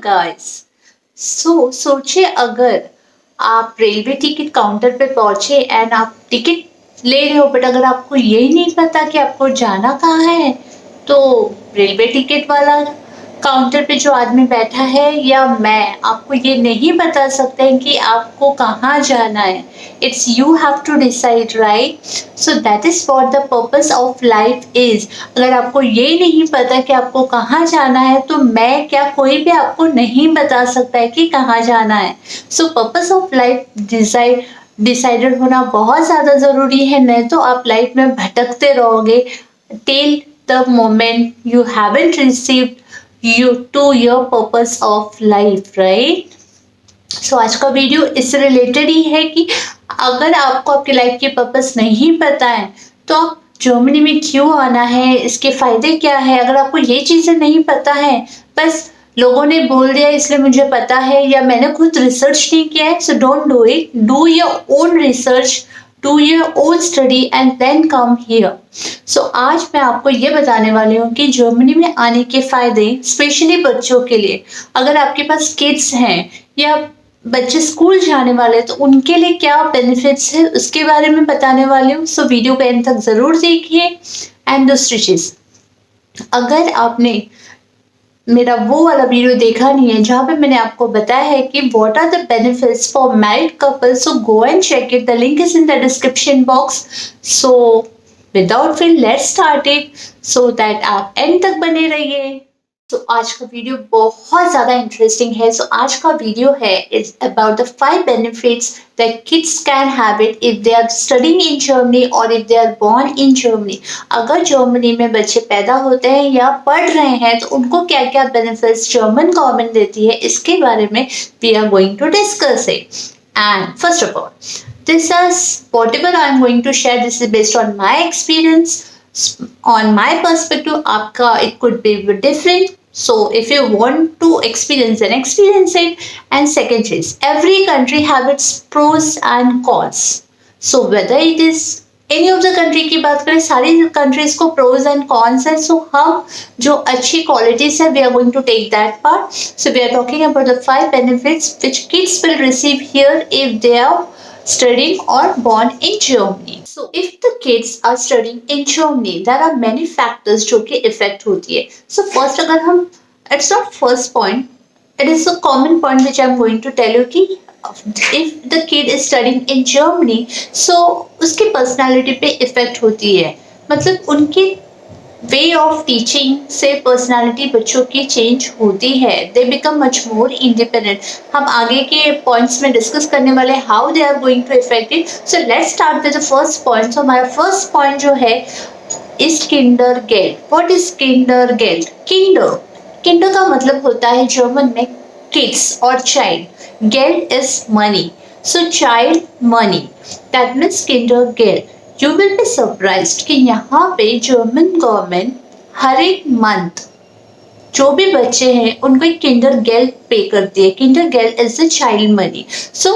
Guys. सोचिए अगर आप रेलवे टिकट काउंटर पे पहुंचे एंड आप टिकट ले रहे हो, बट अगर आपको यही नहीं पता कि आपको जाना कहाँ है, तो रेलवे टिकट वाला काउंटर पे जो आदमी बैठा है या मैं आपको ये नहीं बता सकते हैं कि आपको कहाँ जाना है। It's you have to decide, right? So that is what the purpose of life is. अगर आपको ये नहीं पता कि आपको कहाँ जाना है, तो मैं क्या, कोई भी आपको नहीं बता सकता है कि कहाँ जाना है। सो पर्पस ऑफ लाइफ डिसाइडेड होना बहुत ज़्यादा ज़रूरी है, नहीं तो आप लाइफ में भटकते रहोगे till the moment you haven't received you to your purpose of life, right? सो आज का वीडियो इससे रिलेटेड ही है कि अगर आपको आपके लाइफ के पर्पस नहीं पता है, तो आप जर्मनी में क्यों आना है, इसके फायदे क्या है। अगर आपको ये चीज़ें नहीं पता है, बस लोगों ने बोल दिया इसलिए मुझे पता है, या मैंने खुद रिसर्च नहीं किया है, so don't do it, do your own research, do your own study and then come here. So आज मैं आपको ये बताने वाली हूँ कि जर्मनी में आने के फायदे, स्पेशली बच्चों के लिए। अगर आपके पास किड्स हैं या बच्चे स्कूल जाने वाले हैं, तो उनके लिए क्या बेनिफिट्स है उसके बारे में बताने वाली हूँ। सो वीडियो को एंड तक जरूर देखिए। एंड दूसरी चीज, अगर आपने मेरा वो वाला वीडियो देखा नहीं है जहाँ पे मैंने आपको बताया है कि what are the benefits for married couple, so go and check it, the link is in the description box. So without further let's start it, so that आप एंड तक बने रहिए। तो आज का वीडियो बहुत ज़्यादा इंटरेस्टिंग है। सो आज का वीडियो है it's about the 5 benefits that kids can have it if they are studying in Germany और if they are born in Germany. अगर जर्मनी में बच्चे पैदा होते हैं या पढ़ रहे हैं, तो उनको क्या क्या बेनिफिट्स जर्मन गवर्नमेंट देती है, इसके बारे में we are going to discuss it. And first of all, this is whatever I am going to share, this is based on my experience, on my perspective. आपका it could be different, so if you want to experience, then experience it. And second is, every country have its pros and cons. So whether it is any of the country की बात करें, सारी countries को pros and cons है। so हम जो अच्छी qualities है, we are going to take that part. So we are talking about the 5 benefits which kids will receive here if they are studying or born in Germany. So if the kids are studying in Germany, there are many factors जो कि affect होती है। So first, अगर हम, it's not first point, it is a common point which I am going to tell you कि if the kid is studying in Germany, so उसकी personality पे effect होती है। मतलब उनकी वे ऑफ टीचिंग से पर्सनालिटी बच्चों की चेंज होती है। They become much more independent. हम आगे के पॉइंट्स में डिस्कस करने वाले how they are going to effect it. So let's start with the first point. So हमारा फर्स्ट पॉइंट जो है is kinder geld. What is kinder geld? Kinder, kinder का मतलब होता है जर्मन में किड्स और child. Geld is money, so child money, that means kinder geld. You will be surprised कि यहाँ पे जर्मन गवर्नमेंट हर एक मंथ जो भी बच्चे हैं उनको एक किंडर गेल्ट पे करती है। Kinder geld is the child money. So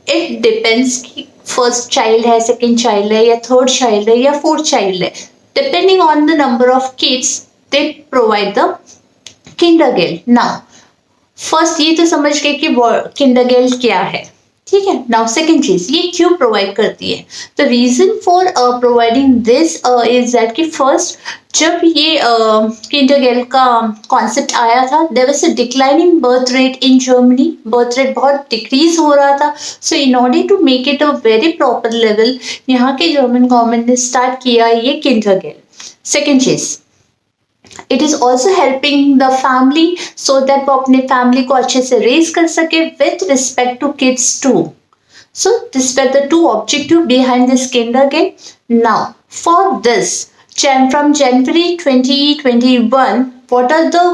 it depends कि फर्स्ट चाइल्ड है, सेकंड चाइल्ड है, या थर्ड चाइल्ड है, या फोर्थ चाइल्ड है। Depending on the number of kids they provide the kinder geld. Now first ये तो समझ गए कि किंडर गेल्ट क्या है, ठीक है। नाउ सेकेंड चीज, ये क्यों प्रोवाइड करती है? The reason for providing this is that कि फर्स्ट जब ये किंडरगार्टन का कॉन्सेप्ट आया था, there was a declining birth rate in Germany. Birth rate बहुत डिक्रीज हो रहा था। So in order to make it a very proper level, यहाँ के जर्मन गवर्नमेंट ने स्टार्ट किया ये किंडरगार्टन। सेकेंड चीज, it is also helping the family so that वो अपने फैमिली को अच्छे से रेज कर सके with respect to kids too. So this were the 2 objective behind this kindergarten. Now for this, from January 2021, what are the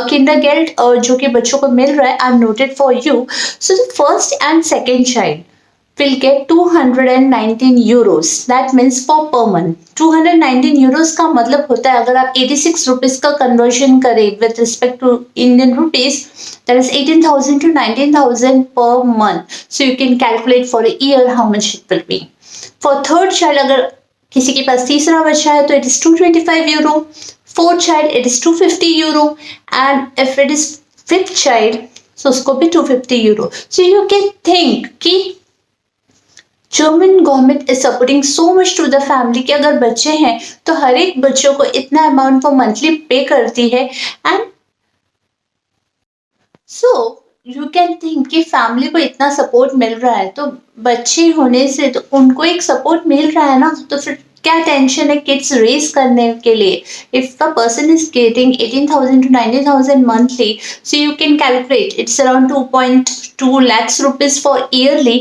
kindergarten जो कि बच्चों को मिल रहा है, I am noted for you. So the first and second child will get 219 euros. That means for per month. 219 euros का मतलब होता है, अगर आप 86 रुपीज का कन्वर्जन करें with respect to Indian rupees, that is 18,000 to 19,000 per month. So you can calculate for a year how much it will be. For third child, अगर किसी के पास तीसरा बच्चा है, तो it is 225 euro. Fourth child, it is 250 euro. And if it is 5th child, so उसको भी 250 euro. So you can think कि German government is supporting so much to the family कि अगर बच्चे हैं तो हर एक बच्चों को इतना अमाउंट वो मंथली पे करती है। And so you can think कि फैमिली को इतना सपोर्ट मिल रहा है तो बच्चे होने से तो उनको एक सपोर्ट मिल रहा है ना, तो फिर क्या टेंशन है किड्स रेस करने के लिए। If the person is getting 18,000 to 19,000 monthly, so you can calculate it's around 2.2 lakhs rupees for yearly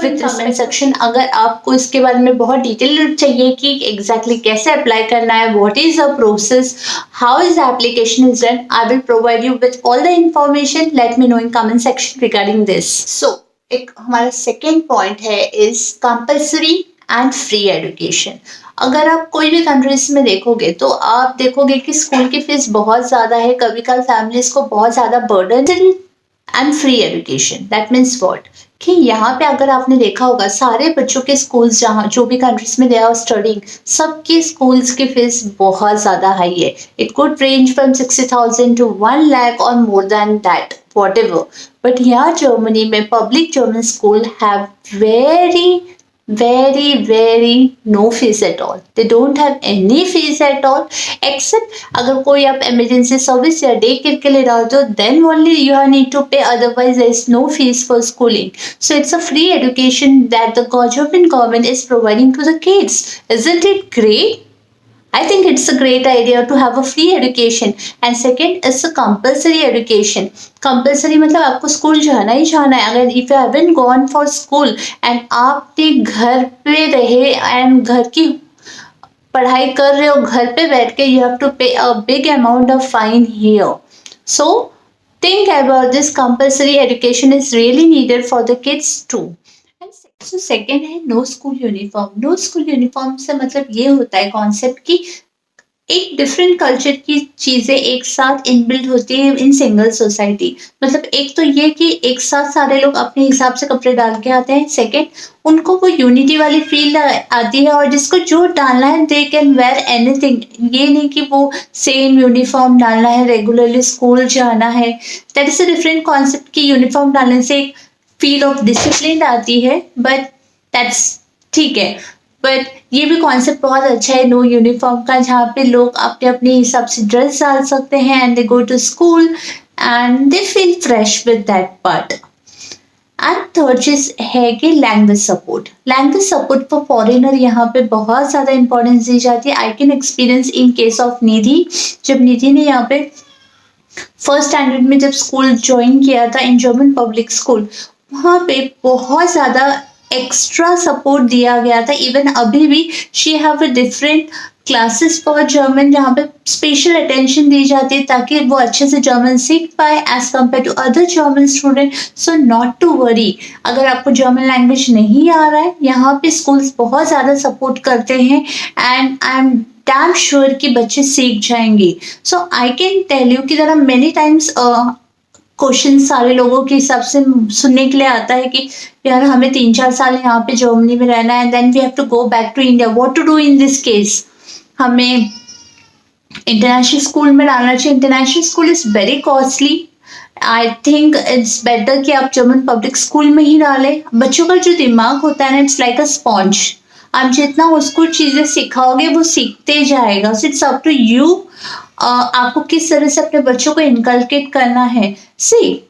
with comment section अगर आपको इसके बारे में बहुत डिटेल चाहिए कि एग्जैक्टली कैसे अप्लाई करना है, what is the process, how is the application is done, I will provide you with all the information. Let me know in comment section regarding this. So एक हमारा सेकेंड पॉइंट है is compulsory and free education. अगर आप कोई भी countries में देखोगे तो आप देखोगे कि स्कूल की फीस बहुत ज़्यादा है, कभी कभी फैमिलीज को बहुत ज़्यादा burden and free education. That means what कि यहाँ पे अगर आपने देखा होगा सारे बच्चों के स्कूल्स जहाँ जो भी कंट्रीज में दे आर स्टडिंग, सबके स्कूल्स की फीस बहुत ज़्यादा हाई है। It could range from 60,000 to 1 lakh और more than that whatever. But यहाँ जर्मनी में public German school have very no fees at all. They don't have any fees at all except अगर कोई आप emergency service या day care के लिए डालते हो then only you need to pay, otherwise there is no fees for schooling. So it's a free education that the German government is providing to the kids. Isn't it great? I think it's a great idea to have a free education. And second is a compulsory education. Compulsory मतलब आपको school जाना ही जाना है। अगर if you haven't gone for school and आपने घर पे रहे and घर की पढ़ाई कर रहे हो घर पे बैठ के, you have to pay a big amount of fine here. So think about this, compulsory education is really needed for the kids too. So second है no school uniform. No school uniform से मतलब ये होता है concept कि एक different culture की चीजें एक साथ इनबिल्ड होती है इन सिंगल सोसाइटी। मतलब एक तो ये कि एक साथ सारे लोग अपने हिसाब से कपड़े डाल के आते हैं। सेकेंड, उनको वो यूनिटी वाली फील आती है और जिसको जो डालना है दे कैन वेयर एनीथिंग। ये नहीं कि वो सेम यूनिफॉर्म डालना है, रेगुलरली स्कूल जाना है। That is a different concept कि यूनिफॉर्म डालने से एक फील ऑफ डिसिप्लिन आती है, बट दैट्स ठीक है। बट ये भी कॉन्सेप्ट बहुत अच्छा है नो यूनिफॉर्म का, जहाँ पे लोग अपने अपने हिसाब से ड्रेस डाल सकते हैं and they go to school and they feel fresh with that part. And third चीज है कि language support. Language support for foreigner यहाँ पे बहुत ज़्यादा इंपॉर्टेंस दी जाती है। I can experience in case of Nidhi. जब निधि ने यहाँ पे फर्स्ट स्टैंडर्ड में जब स्कूल ज्वाइन किया था इन जर्मन पब्लिक स्कूल, वहाँ पे बहुत ज़्यादा एक्स्ट्रा सपोर्ट दिया गया था। इवन अभी भी she have a different classes for German जहाँ पे स्पेशल अटेंशन दी जाती है ताकि वो अच्छे से जर्मन सीख पाए as compare to other German student. So not to worry, अगर आपको जर्मन लैंग्वेज नहीं आ रहा है यहाँ पे स्कूल्स बहुत ज़्यादा सपोर्ट करते हैं and I am damn sure कि बच्चे सीख जाएंगे। So I can tell you कि there are many times question सारे लोगों के हिसाब से सुनने के लिए आता है कि यार हमें 3-4 साल यहाँ पे जर्मनी में रहना है, then we have to go back to India, what to do in this case. हमें इंटरनेशनल स्कूल में डालना चाहिए। International school is very costly. I think it's better कि आप जर्मन पब्लिक स्कूल में ही डालें। बच्चों का जो दिमाग होता है ना, इट्स लाइक अ स्पॉन्ज। आप जितना उसको चीज़ें सिखाओगे वो सीखते जाएगा। So it's up to you आपको किस तरह से अपने बच्चों को इनकलकेट करना है। See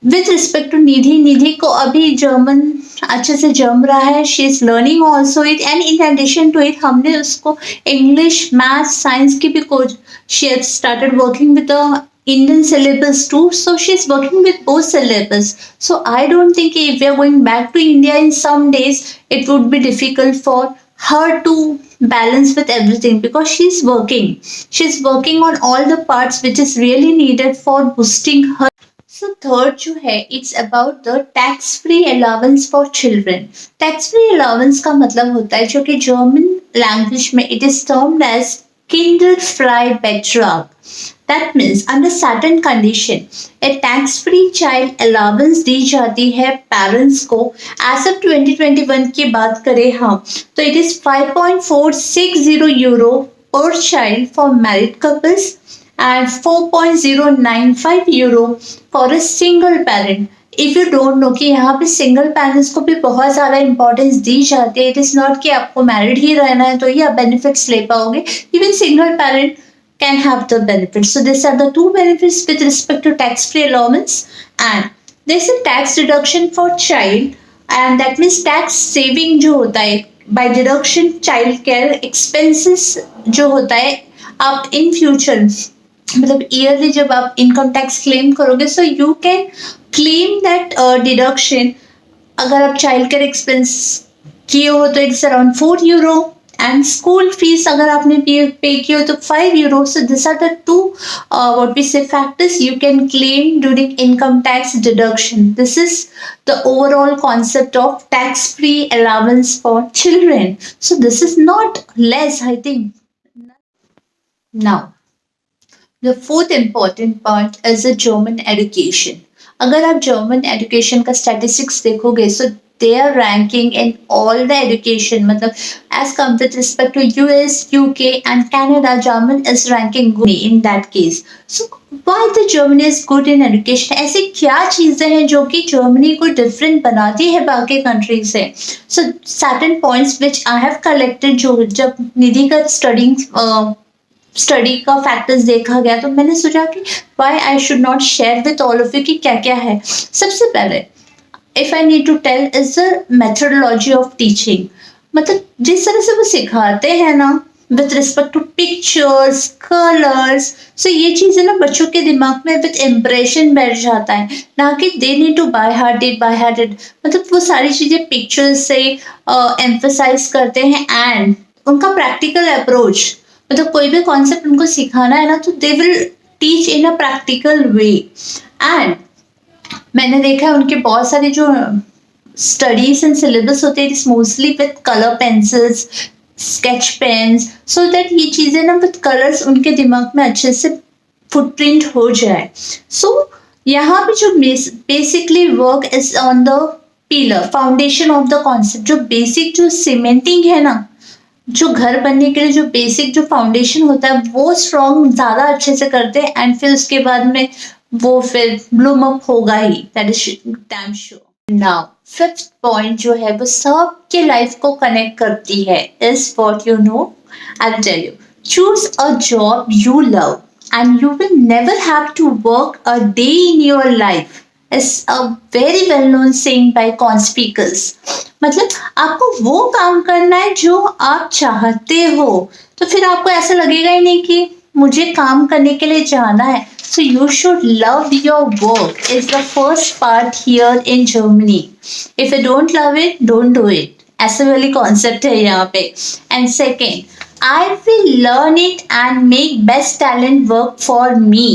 with respect to Nidhi, Nidhi को अभी जर्मन अच्छे से जम रहा है, she is learning also it and in addition to it हमने उसको इंग्लिश मैथ्स साइंस की भी coach, she has started working with the Indian syllabus too, so she's working with both syllabus. So I don't think if we are going back to India in some days, it would be difficult for her to balance with everything because she's working on all the parts which is really needed for boosting her. So third जो है it's about the tax free allowance for children. Tax free allowance का मतलब होता है जो कि German language में it is termed as Kinderfreibetrag. That means under certain condition a tax free child allowance दी जाती है parents को। as of 2021 की बात करें हम तो it is 5.460 euro per child for married couples and 4.095 euro for a single parent. If you don't know कि यहाँ पे सिंगल पेरेंट्स को भी बहुत ज़्यादा इंपॉर्टेंस दी जाती है. इट इज़ नॉट कि आपको मैरिड ही रहना है तो ही आप बेनिफिट्स ले पाओगे. Even single parent can have the benefits. So these are the two benefits with respect to tax-free allowance, and there's a tax deduction for child, and that means tax saving जो होता है by deduction child care expenses जो होता है आप in future मतलब yearly जब आप इनकम टैक्स क्लेम करोगे so you can claim that deduction. अगर आप चाइल्ड केयर एक्सपेंस किए हो तो it's around 4 euro, and school fees अगर आपने पे किया हो तो 5 euro. So this are the two what we say factors you can claim during income tax deduction. This is the overall concept of tax free allowance for children. So this is not less, I think. Now the fourth important part is a German education. अगर आप German education का statistics देखोगे so they are ranking in all the education मतलब as come with respect to US UK and Canada German is ranking good in that case. So why the Germany is good in education. ऐसी क्या चीज़ें हैं जो कि Germany को different बनाती है बाकी कंट्रीज से. सो certain points which I have collected जो जब निधि का स्टडी का फैक्टर्स देखा गया तो मैंने सोचा कि why I should not share with all of you कि क्या क्या है. सबसे पहले if I need to tell is the methodology of teaching. मतलब जिस तरह से वो सिखाते हैं ना with respect to pictures colours, so ये चीज़ें ना बच्चों के दिमाग में विथ इम्प्रेशन बैठ जाता है, ना कि they need to by hearted. मतलब वो सारी चीज़ें पिक्चर्स से एम्फसाइज करते हैं एंड उनका प्रैक्टिकल अप्रोच मतलब कोई भी कॉन्सेप्ट उनको सिखाना है ना तो they will teach in a practical way. And मैंने देखा है उनके बहुत सारे जो स्टडीज एंड सिलेबस होते हैं it's mostly with colour pencils sketch pens so that ये चीज़ें ना विथ कलर्स उनके दिमाग में अच्छे से फुटप्रिंट हो जाए. सो यहाँ पे जो basically work is on the pillar foundation of the concept. जो बेसिक जो सीमेंटिंग है ना जो घर बनने के लिए जो बेसिक जो फाउंडेशन होता है वो स्ट्रॉन्ग ज़्यादा अच्छे से करते हैं एंड फिर उसके बाद में वो फिर ब्लूम अप होगा ही. That is damn sure. Now fifth point जो है वो सबके लाइफ को कनेक्ट करती है is what you know. I will tell you. Choose a job you love and you will never have to work a day in your life is a very well known saying by conspicuous. मतलब आपको वो काम करना है जो आप चाहते हो तो फिर आपको ऐसा लगेगा ही नहीं कि मुझे काम करने के लिए जाना है. So you should love your work is the first part here in Germany. If you don't love it, don't do it. ऐसे वाली कॉन्सेप्ट है यहाँ पे. And second I will learn it and make best talent work for me.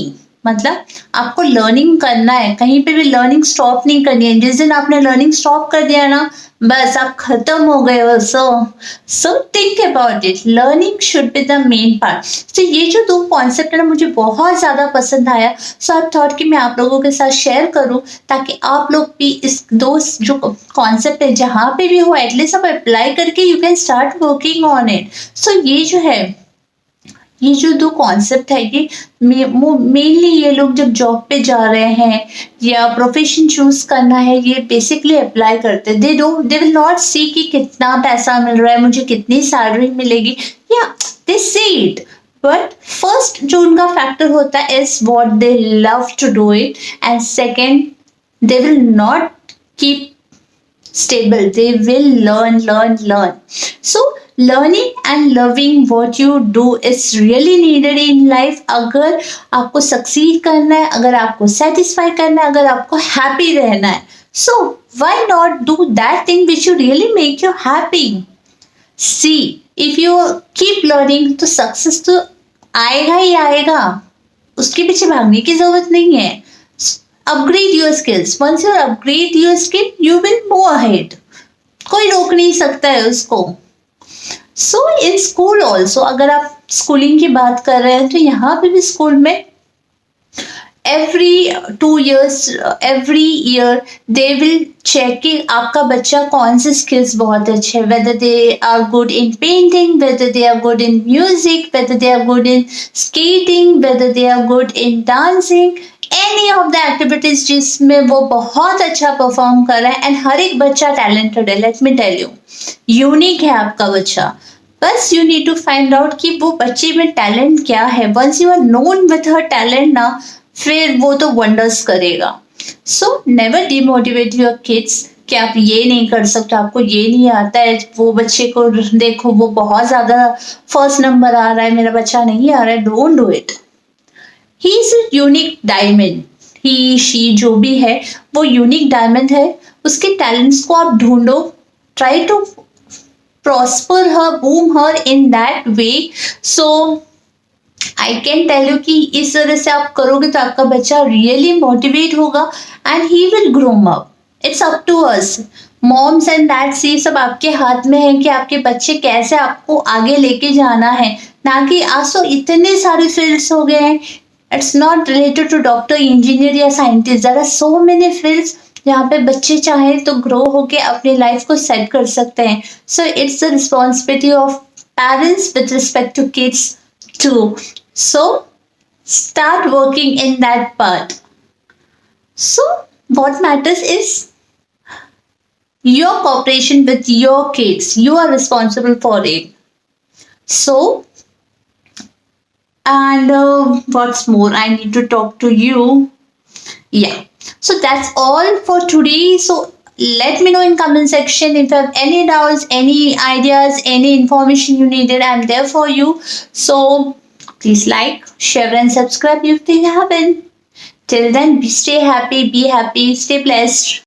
मतलब आपको learning करना है, कहीं पे भी लर्निंग स्टॉप नहीं करनी है. जिस दिन आपने लर्निंग स्टॉप कर दिया ना बस आप खत्म हो गए हो. So think about it. Learning should be the main part. तो ये जो दो कॉन्सेप्ट है ना मुझे बहुत ज़्यादा पसंद आया. सो आई थॉट कि मैं आप लोगों के साथ शेयर करूं ताकि आप लोग भी इस दो जो कॉन्सेप्ट है जहाँ पे भी हो एटलीस्ट आप अप्लाई करके you can start working on it. So ये जो है ये जो दो कॉन्सेप्ट है ये मेनली ये लोग जब जॉब पे जा रहे हैं या प्रोफेशन चूज करना है ये बेसिकली अप्लाई करते हैं. दे विल नॉट सी कि कितना पैसा मिल रहा है मुझे कितनी सैलरी मिलेगी या they see it. But first जो उनका फैक्टर होता है is what they love to do it and second they will not keep stable. They will learn. So learning and loving what you do is really needed in life. अगर आपको succeed करना है, अगर आपको satisfy करना है, अगर आपको happy रहना है, so why not do that thing which you really make you happy. See, if you keep learning तो success तो आएगा ही आएगा, उसके पीछे भागने की जरूरत नहीं है. Upgrade your skills. Once you upgrade your skill, you will move ahead. कोई रोक नहीं सकता है उसको. So in school also, अगर आप स्कूलिंग की बात कर रहे हैं तो यहाँ पे भी स्कूल में every 2 years, every year they will check कि आपका बच्चा कौन से skills बहुत अच्छे हैं, whether they are good in painting, whether they are good in music, whether they are good in skating, whether they are good in dancing, any of the activities जिसमें वो बहुत अच्छा परफॉर्म कर रहा है। एंड हर एक बच्चा टैलेंटेड है, let me tell you, unique है आपका बच्चा। बस you need to find out कि वो बच्चे में टैलेंट क्या है। Once you are known with her talent ना, फिर वो तो वंडर्स करेगा। So never demotivate your kids कि आप ये नहीं कर सकते, आपको ये नहीं आता है। वो बच्चे को देखो, वो बहुत ज्यादा फर्स्ट नंबर आ रहा है, मेरा बच्चा नहीं आ रहा है, don't do it. He is a unique diamond. He she जो भी है वो यूनिक डायमंड है। उसके टैलेंट्स को आप ढूंढो, try to prosper her, boom her in that way. So I can tell you कि इस तरह से आप करोगे तो आपका बच्चा रियली मोटिवेट होगा and he will grow up. It's up to us moms and dads, ये सब आपके हाथ में है कि आपके बच्चे कैसे आपको आगे लेके जाना है। ना कि आज तो इतने सारे फील्ड्स हो गए हैं, it's not related to doctor, engineer या scientist, there are so many fields जहाँ पे बच्चे चाहे तो ग्रो होके अपनी लाइफ को सेट कर सकते हैं। So it's the responsibility of parents with respect to kids too. So start working in that part. So what matters is your cooperation with your kids. You are responsible for it. So, and what's more, I need to talk to you. Yeah. So that's all for today. So let me know in comment section if you have any doubts, any ideas, any information you needed. I'm there for you. So please like, share and subscribe if you haven't. Till then, stay happy, be happy, stay blessed.